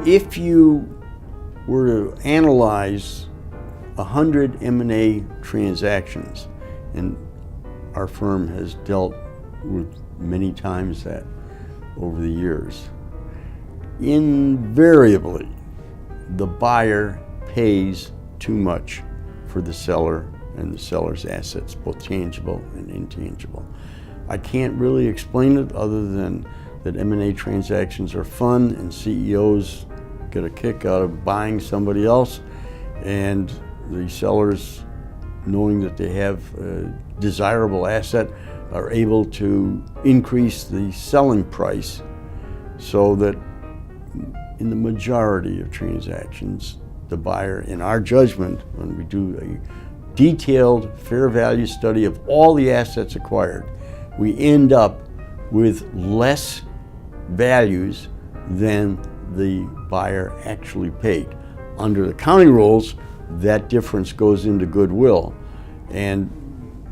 If you were to analyze 100 M&A transactions, and our firm has dealt with many times that over the years, invariably the buyer pays too much for the seller and the seller's assets, both tangible and intangible. I can't really explain it other than that M&A transactions are fun and CEOs get a kick out of buying somebody else, and the sellers, knowing that they have a desirable asset, are able to increase the selling price so that in the majority of transactions, the buyer, in our judgment, when we do a detailed fair value study of all the assets acquired, we end up with less values than the buyer actually paid. Under the accounting rules, that difference goes into goodwill, and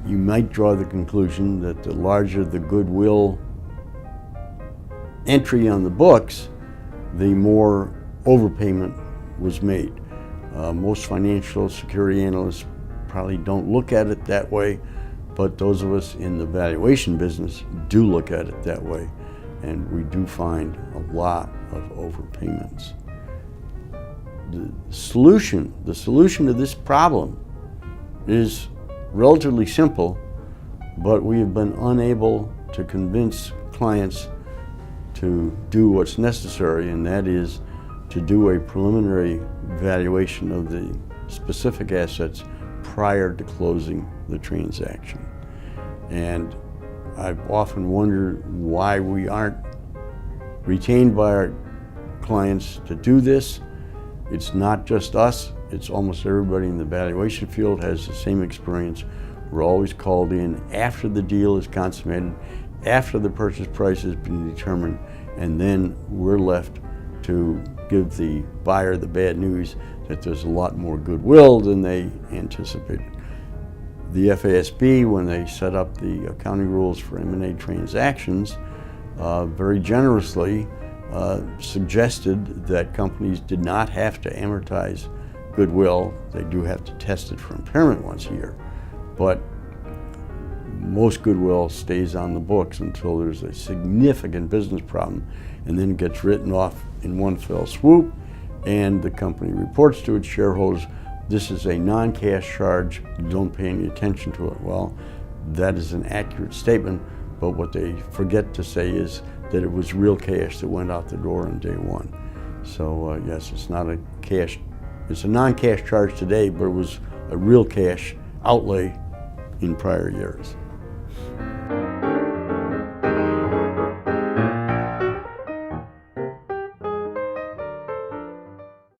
you might draw the conclusion that the larger the goodwill entry on the books, the more overpayment was made. Most financial security analysts probably don't look at it that way, but those of us in the valuation business do look at it that way, and we do find a lot of overpayments. The solution to this problem is relatively simple, but we have been unable to convince clients to do what's necessary, and that is to do a preliminary valuation of the specific assets prior to closing the transaction. And I've often wondered why we aren't retained by our clients to do this. It's not just us, it's almost everybody in the valuation field has the same experience. We're always called in after the deal is consummated, after the purchase price has been determined, and then we're left to give the buyer the bad news that there's a lot more goodwill than they anticipated. The FASB, when they set up the accounting rules for M&A transactions, very generously suggested that companies did not have to amortize goodwill. They do have to test it for impairment once a year, but most goodwill stays on the books until there's a significant business problem, and then it gets written off in one fell swoop, and the company reports to its shareholders, this is a non-cash charge, don't pay any attention to it. Well, that is an accurate statement, but what they forget to say is that it was real cash that went out the door on day one. So yes, it's not a cash, it's a non-cash charge today, but it was a real cash outlay in prior years.